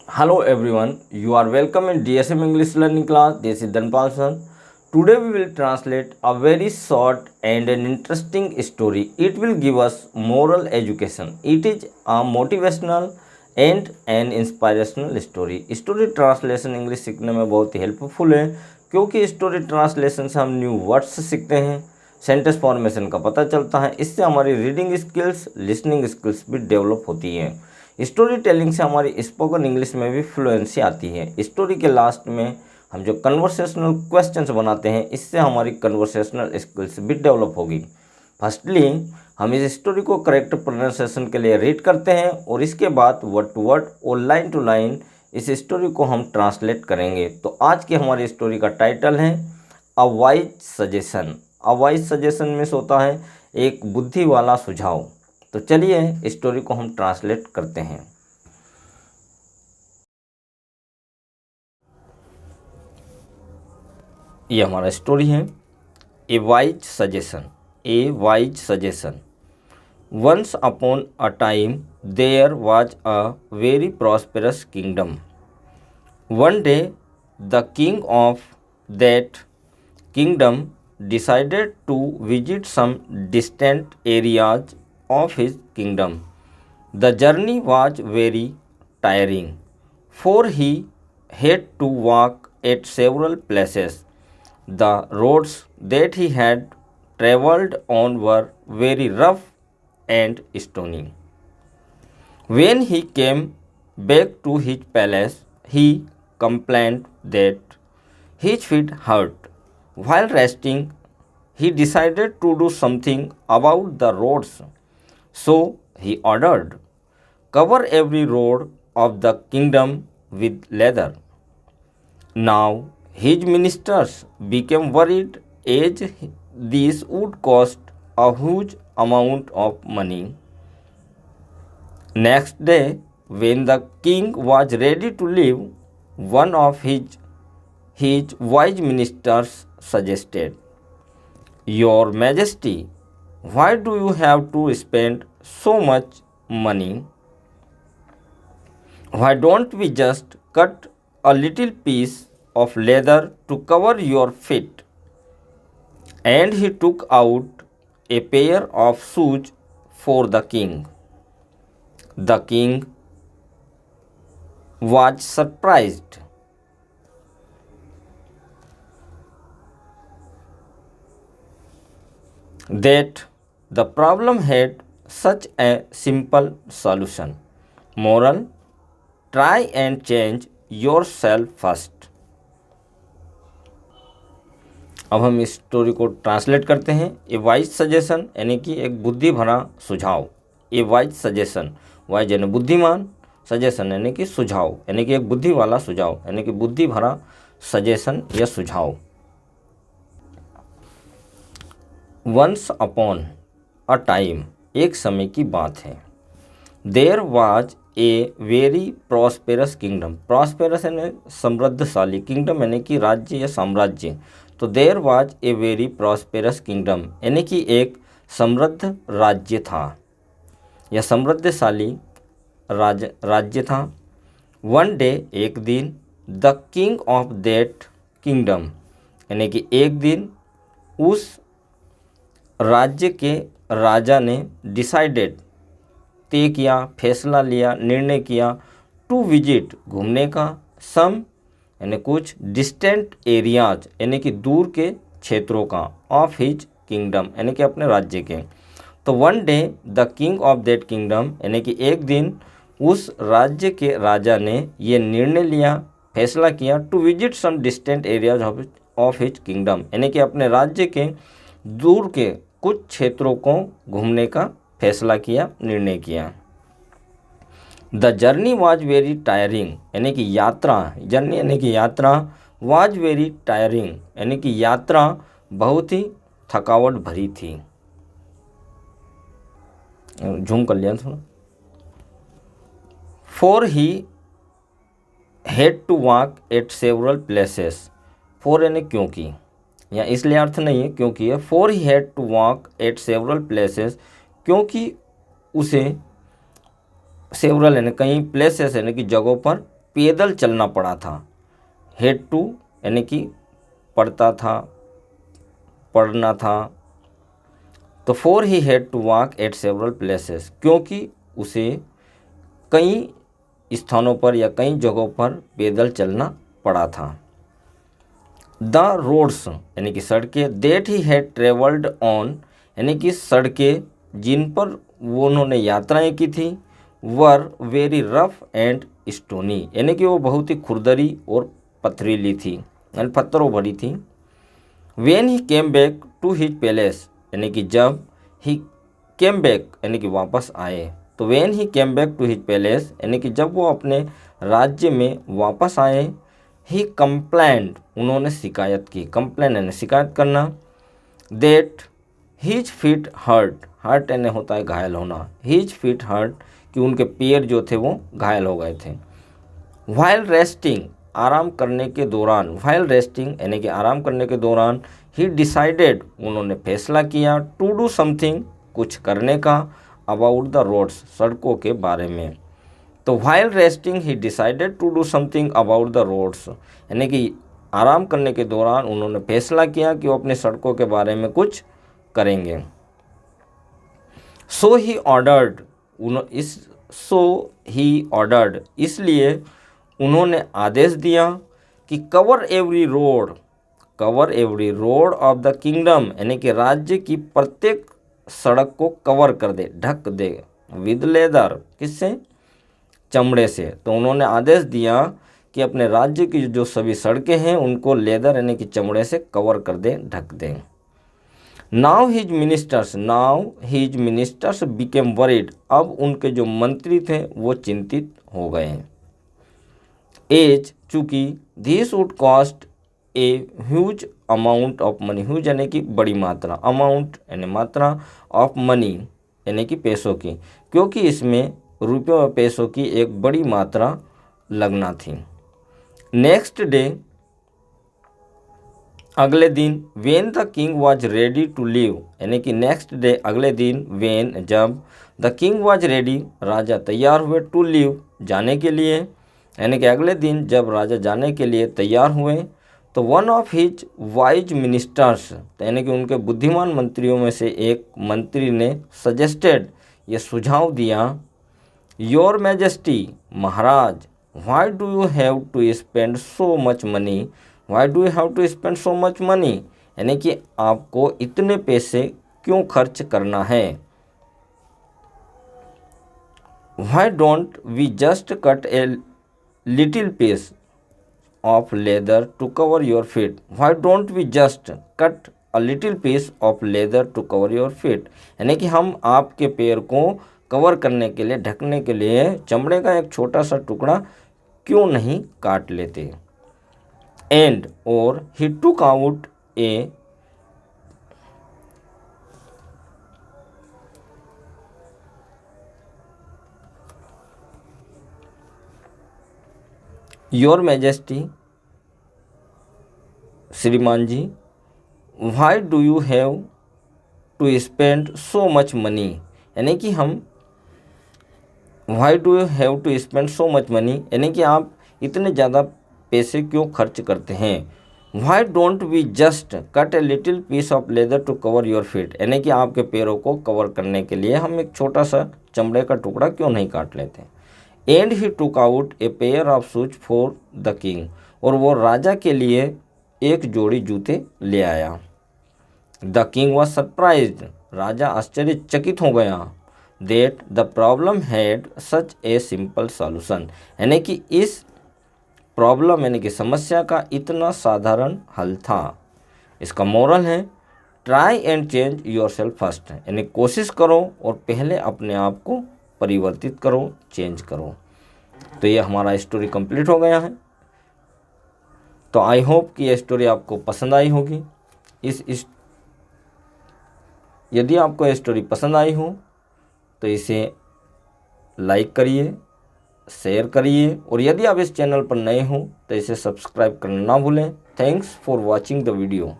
Hello everyone, you are welcome in DSM English learning class. This is Dhanpal sir. Today we will translate a very short and an interesting story. It will give us moral education. It is a motivational and an inspirational story. Story translation English सीखने में बहुत ही helpful है क्योंकि story translation से हम new words सीखते हैं, sentence formation का पता चलता है। इससे हमारी रीडिंग स्किल्स, लिसनिंग स्किल्स भी डेवलप होती हैं। स्टोरी टेलिंग से हमारी स्पोकन इंग्लिश में भी फ्लुएंसी आती है। स्टोरी के लास्ट में हम जो कन्वर्सेशनल क्वेश्चंस बनाते हैं, इससे हमारी कन्वर्सेशनल स्किल्स भी डेवलप होगी। फर्स्टली हम इस स्टोरी को करेक्ट प्रोनाउंसिएशन के लिए रीड करते हैं और इसके बाद वर्ड टू वर्ड और लाइन टू लाइन इस स्टोरी को हम ट्रांसलेट करेंगे। तो आज की हमारी स्टोरी का टाइटल है a wise suggestion. A wise suggestion में होता है एक बुद्धि वाला सुझाव। तो चलिए स्टोरी को हम ट्रांसलेट करते हैं। ये हमारा स्टोरी है a wise suggestion. A wise suggestion. Once upon a time there was a very prosperous kingdom. One day the king of that kingdom decided to visit some distant areas of his kingdom. The journey was very tiring, for he had to walk at several places. The roads that he had travelled on were very rough and stony. When he came back to his palace, he complained that his feet hurt. While resting, he decided to do something about the roads. So he ordered, "Cover every road of the kingdom with leather." Now his ministers became worried as this would cost a huge amount of money. Next day, when the king was ready to leave, one of his wise ministers suggested, "Your Majesty, why do you have to spend so much money? Why don't we just cut a little piece of leather to cover your feet?" And he took out a pair of shoes for the king. The king was surprised that the problem had such a simple solution. Moral: try and change yourself first. अब हम इस story को translate करते हैं। ए wise suggestion यानी कि एक बुद्धि भरा सुझाव। ए वाइज सजेशन, वाइज यानी बुद्धिमान, सजेशन यानी कि सुझाव, यानी कि एक बुद्धि वाला सुझाव, यानी कि बुद्धि भरा सजेशन या सुझाव। वंस अपॉन अ टाइम, एक समय की बात है। There was a very prosperous kingdom. Prosperous यानी समृद्धशाली, किंगडम यानी कि राज्य या साम्राज्य। तो there was a very prosperous kingdom यानी कि एक समृद्ध राज्य था या समृद्धशाली राज्य था। वन डे, एक दिन, the king of that kingdom यानी कि एक दिन उस राज्य के राजा ने डिसाइडेड, तय किया, फैसला लिया, निर्णय किया, टू विजिट, घूमने का, सम यानी कुछ, डिस्टेंट एरियाज यानी कि दूर के क्षेत्रों का, ऑफ हिज किंगडम यानी कि अपने राज्य के। तो one day the king of that kingdom यानी कि एक दिन उस राज्य के राजा ने ये निर्णय लिया, फैसला किया, to visit some distant areas of his kingdom यानी कि अपने राज्य के दूर के कुछ क्षेत्रों को घूमने का फैसला किया, निर्णय किया। The journey was very tiring यानी कि यात्रा, जर्नी यानी कि यात्रा, वाज वेरी टायरिंग यानी कि यात्रा बहुत ही थकावट भरी थी। झूम कर लिया थोड़ा। For he had to walk at several places. For यानी क्योंकि, या इसलिए अर्थ नहीं है क्योंकि है। For he had to walk at several places, क्योंकि उसे सेवरल यानी कई, प्लेसेस यानी कि जगहों पर पैदल चलना पड़ा था। हैड टू यानी कि पढ़ता था, पढ़ना था। तो for he had to walk at several places, क्योंकि उसे कई स्थानों पर या कई जगहों पर पैदल चलना पड़ा था। द रोड्स यानी कि सड़कें that he had travelled on यानी कि सड़कें जिन पर वो उन्होंने यात्राएं की थी were very rough and stony यानी कि वो बहुत ही खुरदरी और पथरीली थी यानी पत्थरों भरी थी। When he came back to his palace यानी कि जब ही केम बैक यानी कि वापस आए, तो when he came back to his palace यानी कि जब वो अपने राज्य में वापस आए, ही कंप्लेंड उन्होंने शिकायत की, कंप्लेन यानी शिकायत करना, that his feet hurt, hurt यानी होता है घायल होना, हिज फीट हर्ट कि उनके पैर जो थे वो घायल हो गए थे। व्हाइल रेस्टिंग आराम करने के दौरान, व्हाइल रेस्टिंग यानी कि आराम करने के दौरान, ही डिसाइडेड उन्होंने फैसला किया, टू डू समथिंग कुछ करने का, अबाउट द रोड्स सड़कों के बारे में। तो while resting he decided to do something about the roads यानी कि आराम करने के दौरान उन्होंने फैसला किया कि वो अपनी सड़कों के बारे में कुछ करेंगे। सो ही ऑर्डर्ड इसलिए उन्होंने आदेश दिया कि cover every road of the kingdom यानी कि राज्य की प्रत्येक सड़क को कवर कर दे, ढक दे, विद लेदर किससे, चमड़े से। तो उन्होंने आदेश दिया कि अपने राज्य की जो सभी सड़कें हैं उनको लेदर यानी कि चमड़े से कवर कर दे, ढक दें। Now his ministers became worried, अब उनके जो मंत्री थे वो चिंतित हो गए। एज चूँकि this would cost a huge amount of money, huge यानी कि बड़ी मात्रा, अमाउंट यानी मात्रा, ऑफ मनी यानी कि पैसों की, क्योंकि इसमें रुपयों और पैसों की एक बड़ी मात्रा लगना थी। नेक्स्ट डे अगले दिन, when the king was ready to leave यानी कि नेक्स्ट डे अगले दिन, वेन जब, द किंग वॉज रेडी राजा तैयार हुए, टू लीव जाने के लिए यानी कि अगले दिन जब राजा जाने के लिए तैयार हुए, तो one of his wise ministers यानी कि उनके बुद्धिमान मंत्रियों में से एक मंत्री ने सजेस्टेड ये सुझाव दिया, योर मैजेस्टी महाराज, why do you have to spend so much money, why do you have to spend so much money यानी कि आपको इतने पैसे क्यों खर्च करना है। Why don't we just cut a little piece of leather to cover your feet, why don't we just cut a little piece of leather to cover your feet यानी कि हम आपके पैर को कवर करने के लिए, ढकने के लिए चमड़े का एक छोटा सा टुकड़ा क्यों नहीं काट लेते। एंड और he took out a your majesty श्रीमान ji, why do you have to spend so much money यानी कि हम why do you have to spend so much money यानी कि आप इतने ज़्यादा पैसे क्यों खर्च करते हैं। Why don't we just cut a little piece of leather to cover your feet यानी कि आपके पैरों को कवर करने के लिए हम एक छोटा सा चमड़े का टुकड़ा क्यों नहीं काट लेते। And he took out a pair of shoes for the king और वो राजा के लिए एक जोड़ी जूते ले आया। द किंग वॉज सरप्राइज्ड राजा आश्चर्यचकित हो गया, that the problem had such a simple solution यानी कि इस प्रॉब्लम यानी कि समस्या का इतना साधारण हल था। इसका मोरल है, try and change your self first यानी कोशिश करो और पहले अपने आप को परिवर्तित करो, चेंज करो। तो ये हमारा स्टोरी कंप्लीट हो गया है। तो आई होप कि ये स्टोरी आपको पसंद आई होगी। यदि आपको ये स्टोरी पसंद आई हो तो इसे लाइक करिए, शेयर करिए और यदि आप इस चैनल पर नए हो तो इसे सब्सक्राइब करना ना भूलें। Thanks for watching the video.